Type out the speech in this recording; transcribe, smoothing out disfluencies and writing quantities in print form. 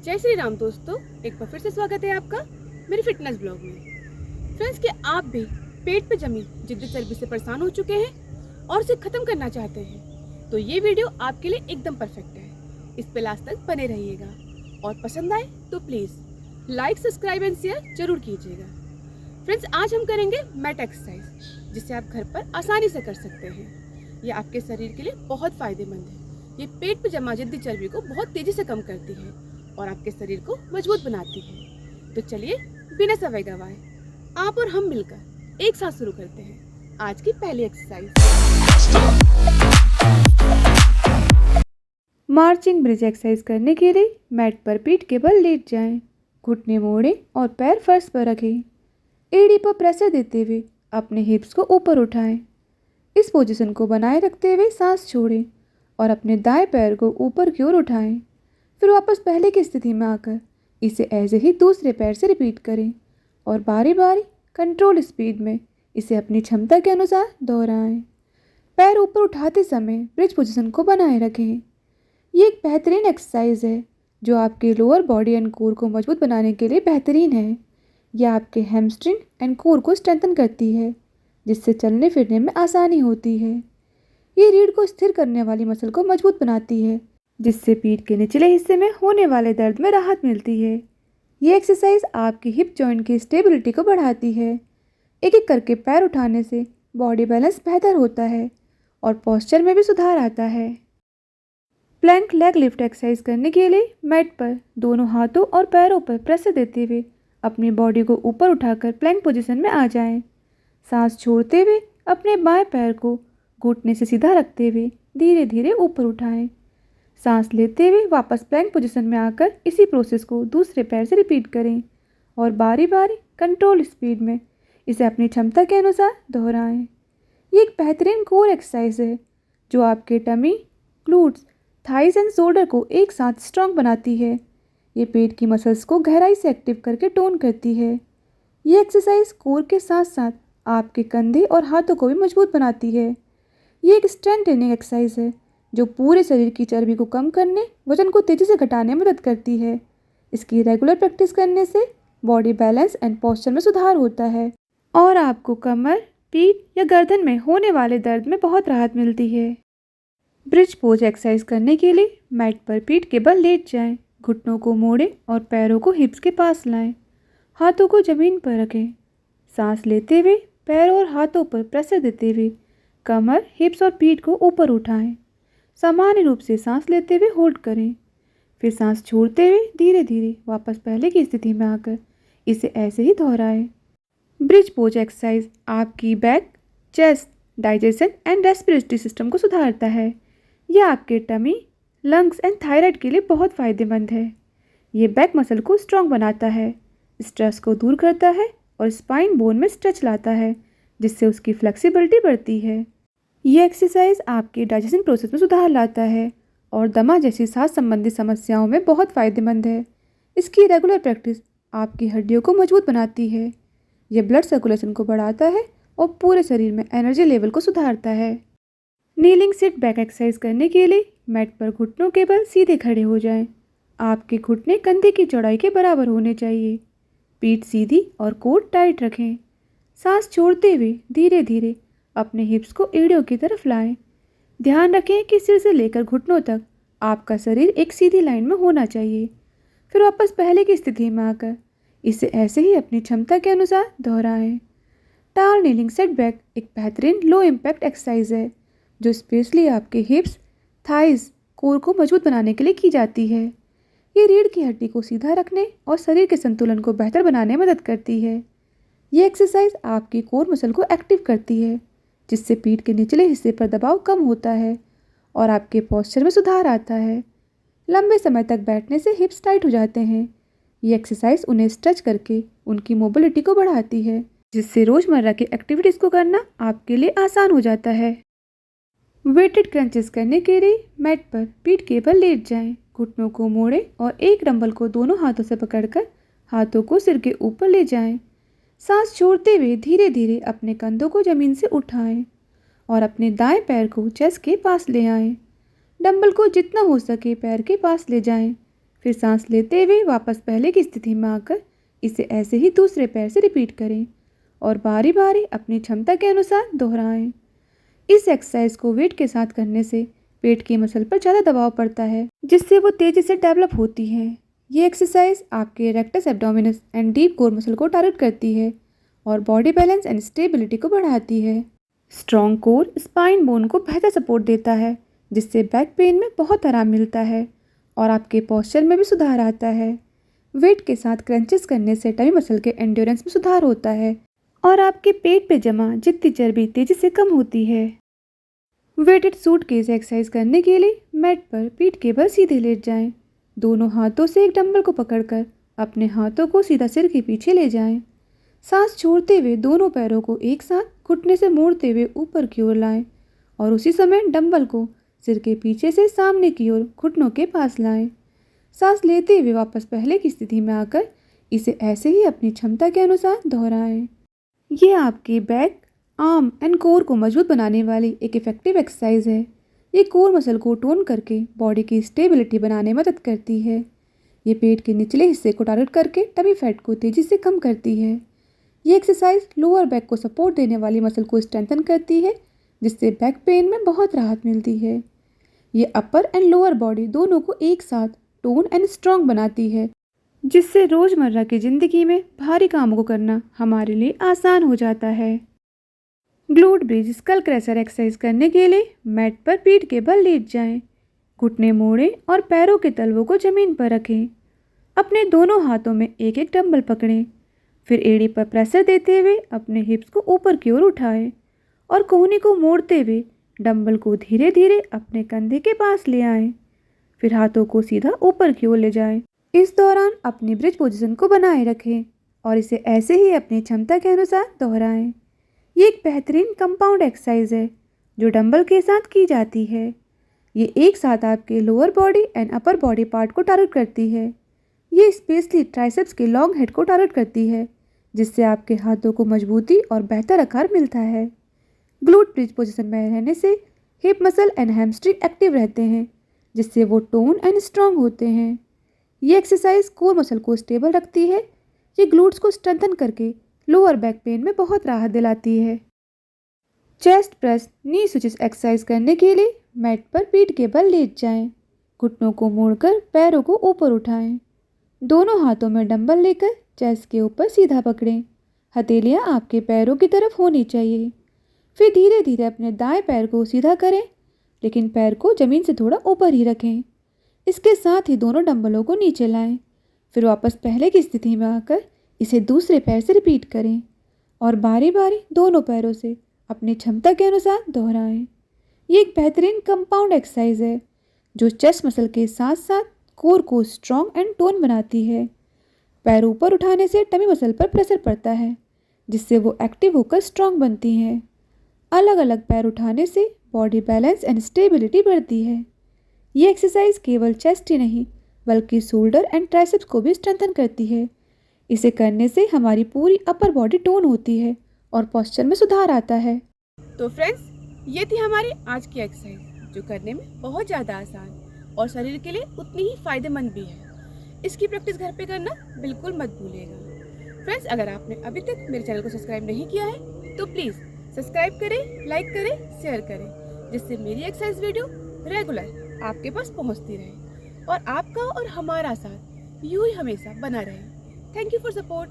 जय श्री राम दोस्तों, एक बार फिर से स्वागत है आपका मेरे फिटनेस ब्लॉग में। फ्रेंड्स, क्या आप भी पेट पे जमी जिद्दी चर्बी से परेशान हो चुके हैं और उसे खत्म करना चाहते हैं? तो ये वीडियो आपके लिए एकदम परफेक्ट है। इस पे लास्ट तक बने रहिएगा और पसंद आए तो please like, subscribe and share जरूर कीजिएगा। फ्रेंड्स, आज हम करेंगे मैट एक्सरसाइज, जिसे आप घर पर आसानी से कर सकते हैं। ये आपके शरीर के लिए बहुत फायदेमंद है। ये पेट पे जमा जिद्दी चर्बी को बहुत तेजी से कम करती है और आपके शरीर को मजबूत बनाती है। तो चलिए बिना समय गवाए आप और हम मिलकर एक साथ शुरू करते हैं आज की पहली एक्सरसाइज। मार्चिंग ब्रिज एक्सरसाइज करने के लिए मैट पर पीठ के बल लेट जाएं, घुटने मोड़ें और पैर फर्श पर रखें। एड़ी पर प्रेशर देते हुए अपने हिप्स को ऊपर उठाएं। इस पोजीशन को बनाए रखते हुए सांस छोड़ें और अपने दाएं पैर को ऊपर की ओर उठाएं। फिर वापस पहले की स्थिति में आकर इसे ऐसे ही दूसरे पैर से रिपीट करें और बारी बारी कंट्रोल स्पीड में इसे अपनी क्षमता के अनुसार दोहराएं। पैर ऊपर उठाते समय ब्रिज पोजीशन को बनाए रखें। ये एक बेहतरीन एक्सरसाइज है जो आपके लोअर बॉडी एंड कोर को मजबूत बनाने के लिए बेहतरीन है। यह आपके हैमस्ट्रिंग एंड कोर को स्ट्रेंथन करती है, जिससे चलने फिरने में आसानी होती है। ये रीढ़ को स्थिर करने वाली मसल को मजबूत बनाती है, जिससे पीठ के निचले हिस्से में होने वाले दर्द में राहत मिलती है। ये एक्सरसाइज आपकी हिप जॉइंट की स्टेबिलिटी को बढ़ाती है। एक एक करके पैर उठाने से बॉडी बैलेंस बेहतर होता है और पोस्चर में भी सुधार आता है। प्लैंक लेग लिफ्ट एक्सरसाइज करने के लिए मैट पर दोनों हाथों और पैरों पर प्रेशर देते हुए अपनी बॉडी को ऊपर उठाकर प्लैंक पोजीशन में आ जाएं। सांस छोड़ते हुए अपने बाएं पैर को घुटने से सीधा रखते हुए धीरे धीरे ऊपर उठाएं। सांस लेते हुए वापस प्लैंक पोजीशन में आकर इसी प्रोसेस को दूसरे पैर से रिपीट करें और बारी बारी कंट्रोल स्पीड में इसे अपनी क्षमता के अनुसार दोहराएं। ये एक बेहतरीन कोर एक्सरसाइज है जो आपके tummy, glutes, thighs and shoulder को एक साथ स्ट्रांग बनाती है। ये पेट की मसल्स को गहराई से एक्टिव करके टोन करती है। ये एक्सरसाइज कोर के साथ साथ आपके कंधे और हाथों को भी मजबूत बनाती है। ये एक स्ट्रेंथ ट्रेनिंग एक्सरसाइज है जो पूरे शरीर की चर्बी को कम करने, वजन को तेज़ी से घटाने में मदद करती है। इसकी रेगुलर प्रैक्टिस करने से बॉडी बैलेंस एंड पोस्चर में सुधार होता है और आपको कमर, पीठ या गर्दन में होने वाले दर्द में बहुत राहत मिलती है। ब्रिज पोज एक्सरसाइज करने के लिए मैट पर पीठ के बल लेट जाएं, घुटनों को मोड़ें और पैरों को हिप्स के पास लाएं। हाथों को ज़मीन पर रखें। सांस लेते हुए पैरों और हाथों पर प्रेशर देते हुए कमर, हिप्स और पीठ को ऊपर उठाएं। सामान्य रूप से सांस लेते हुए होल्ड करें। फिर सांस छोड़ते हुए धीरे धीरे वापस पहले की स्थिति में आकर इसे ऐसे ही दोहराएं। ब्रिज पोज एक्सरसाइज आपकी back, chest, digestion and respiratory system को सुधारता है। यह आपके टमी, लंग्स एंड थायराइड के लिए बहुत फ़ायदेमंद है। ये बैक मसल को स्ट्रॉन्ग बनाता है, स्ट्रेस को दूर करता है और स्पाइन बोन में स्ट्रेच लाता है, जिससे उसकी फ्लेक्सिबिलिटी बढ़ती है। ये एक्सरसाइज आपके डाइजेशन प्रोसेस में सुधार लाता है और दमा जैसी सांस संबंधी समस्याओं में बहुत फ़ायदेमंद है। इसकी रेगुलर प्रैक्टिस आपकी हड्डियों को मजबूत बनाती है। यह ब्लड सर्कुलेशन को बढ़ाता है और पूरे शरीर में एनर्जी लेवल को सुधारता है। नीलिंग सिट बैक एक्सरसाइज करने के लिए मैट पर घुटनों के बल सीधे खड़े हो जाएं। आपके घुटने कंधे की चौड़ाई के बराबर होने चाहिए। पीठ सीधी और कोट टाइट रखें। सांस छोड़ते हुए धीरे धीरे अपने हिप्स को एड़ियों की तरफ लाएं। ध्यान रखें कि सिर से लेकर घुटनों तक आपका शरीर एक सीधी लाइन में होना चाहिए। फिर वापस पहले की स्थिति में आकर इसे ऐसे ही अपनी क्षमता के अनुसार दोहराएं। टाल नीलिंग सेटबैक एक बेहतरीन लो इम्पैक्ट एक्सरसाइज है जो स्पेशली आपके हिप्स, थाइस, कोर को मजबूत बनाने के लिए की जाती है। ये रीढ़ की हड्डी को सीधा रखने और शरीर के संतुलन को बेहतर बनाने में मदद करती है। ये एक्सरसाइज आपकी कोर मसल को एक्टिव करती है, जिससे पीठ के निचले हिस्से पर दबाव कम होता है और आपके पोस्चर में सुधार आता है। लंबे समय तक बैठने से हिप्स टाइट हो जाते हैं। ये एक्सरसाइज उन्हें स्ट्रेच करके उनकी मोबिलिटी को बढ़ाती है, जिससे रोज़मर्रा की एक्टिविटीज़ को करना आपके लिए आसान हो जाता है। वेटेड क्रंचेस करने के लिए मैट पर पीठ के बल लेट जाएं, घुटनों को मोड़ें और एक डंबल को दोनों हाथों से पकड़कर हाथों को सिर के ऊपर ले जाएं। सांस छोड़ते हुए धीरे धीरे अपने कंधों को ज़मीन से उठाएं और अपने दाएं पैर को चेस्ट के पास ले आएं। डंबल को जितना हो सके पैर के पास ले जाएं। फिर सांस लेते हुए वापस पहले की स्थिति में आकर इसे ऐसे ही दूसरे पैर से रिपीट करें और बारी बारी अपनी क्षमता के अनुसार दोहराएं। इस एक्सरसाइज को वेट के साथ करने से पेट की मसल पर ज़्यादा दबाव पड़ता है, जिससे वो तेज़ी से डेवलप होती है। ये एक्सरसाइज आपके rectus abdominis and deep core muscle को टारगेट करती है और बॉडी बैलेंस एंड स्टेबिलिटी को बढ़ाती है। स्ट्रॉन्ग कोर स्पाइन बोन को बेहतर सपोर्ट देता है, जिससे बैक पेन में बहुत आराम मिलता है और आपके पोस्चर में भी सुधार आता है। वेट के साथ क्रंचेस करने से टमी मसल के एंड्योरेंस में सुधार होता है और आपके पेट पे जमा जितनी चर्बी तेजी से कम होती है। वेटेड सूटकेस एक्सरसाइज करने के लिए मैट पर पीठ के बल सीधे लेट जाएं। दोनों हाथों से एक डंबल को पकड़कर अपने हाथों को सीधा सिर के पीछे ले जाएं। सांस छोड़ते हुए दोनों पैरों को एक साथ घुटने से मोड़ते हुए ऊपर की ओर लाएं और उसी समय डंबल को सिर के पीछे से सामने की ओर घुटनों के पास लाएं। सांस लेते हुए वापस पहले की स्थिति में आकर इसे ऐसे ही अपनी क्षमता के अनुसार दोहराएं। ये आपके बैक, आर्म एंड कोर को मजबूत बनाने वाली एक इफेक्टिव एक्सरसाइज है। ये कोर मसल को टोन करके बॉडी की स्टेबिलिटी बनाने में मदद करती है। ये पेट के निचले हिस्से को टारगेट करके टमी फैट को तेज़ी से कम करती है। ये एक्सरसाइज लोअर बैक को सपोर्ट देने वाली मसल को स्ट्रेंथन करती है, जिससे बैक पेन में बहुत राहत मिलती है। ये अपर एंड लोअर बॉडी दोनों को एक साथ टोन एंड स्ट्रॉन्ग बनाती है, जिससे रोज़मर्रा की ज़िंदगी में भारी कामों को करना हमारे लिए आसान हो जाता है। Glute bridge skull crusher exercise करने के लिए मैट पर पीठ के बल लेट जाएं। घुटने मोड़ें और पैरों के तलवों को ज़मीन पर रखें। अपने दोनों हाथों में एक एक डंबल पकड़ें। फिर एड़ी पर प्रेशर देते हुए अपने हिप्स को ऊपर की ओर उठाएं और कोहनी को मोड़ते हुए डंबल को धीरे धीरे अपने कंधे के पास ले आएं। फिर हाथों को सीधा ऊपर की ओर ले जाएं। इस दौरान अपनी ब्रिज पोजीशन को बनाए रखें और इसे ऐसे ही अपनी क्षमता के अनुसार दोहराएं। ये एक बेहतरीन कंपाउंड एक्सरसाइज है जो डंबल के साथ की जाती है। ये एक साथ आपके lower body and upper body part को टारगेट करती है। ये स्पेशली ट्राइसेप्स के लॉन्ग हेड को टारगेट करती है, जिससे आपके हाथों को मजबूती और बेहतर आकार मिलता है। ग्लूट ब्रिज पोजीशन में रहने से hip muscle and hamstring active रहते हैं, जिससे वो टोन एंड स्ट्रॉन्ग होते हैं। ये एक्सरसाइज कोर मसल को स्टेबल रखती है। ये ग्लूट्स को स्ट्रेंथन करके लोअर बैक पेन में बहुत राहत दिलाती है। चेस्ट प्रेस नी स्विचेस एक्सरसाइज करने के लिए मैट पर पीठ के बल लेट जाएं। घुटनों को मोड़कर पैरों को ऊपर उठाएं। दोनों हाथों में डंबल लेकर चेस्ट के ऊपर सीधा पकड़ें। हथेलियां आपके पैरों की तरफ होनी चाहिए। फिर धीरे धीरे अपने दाएं पैर को सीधा करें, लेकिन पैर को ज़मीन से थोड़ा ऊपर ही रखें। इसके साथ ही दोनों डंबलों को नीचे लाएं। फिर वापस पहले की स्थिति में आकर इसे दूसरे पैर से रिपीट करें और बारी बारी दोनों पैरों से अपनी क्षमता के अनुसार दोहराएं। ये एक बेहतरीन कंपाउंड एक्सरसाइज है जो चेस्ट मसल के साथ साथ कोर को स्ट्रॉन्ग एंड टोन बनाती है। पैर ऊपर उठाने से टमी मसल पर प्रेशर पड़ता है, जिससे वो एक्टिव होकर स्ट्रॉन्ग बनती हैं। अलग अलग पैर उठाने से बॉडी बैलेंस एंड स्टेबिलिटी बढ़ती है। ये एक्सरसाइज केवल चेस्ट ही नहीं बल्कि शोल्डर एंड ट्राइसेप्स को भी स्ट्रेंथन करती है। इसे करने से हमारी पूरी अपर बॉडी टोन होती है और पोस्चर में सुधार आता है। तो फ्रेंड्स, ये थी हमारी आज की एक्सरसाइज, जो करने में बहुत ज़्यादा आसान और शरीर के लिए उतनी ही फायदेमंद भी है। इसकी प्रैक्टिस घर पे करना बिल्कुल मत भूलिएगा। फ्रेंड्स, अगर आपने अभी तक मेरे चैनल को सब्सक्राइब नहीं किया है तो प्लीज़ सब्सक्राइब करें, लाइक करें, शेयर करें, जिससे मेरी एक्सरसाइज वीडियो रेगुलर आपके पास पहुंचती रहे और आपका और हमारा साथ यूं ही हमेशा बना रहे। Thank you for support.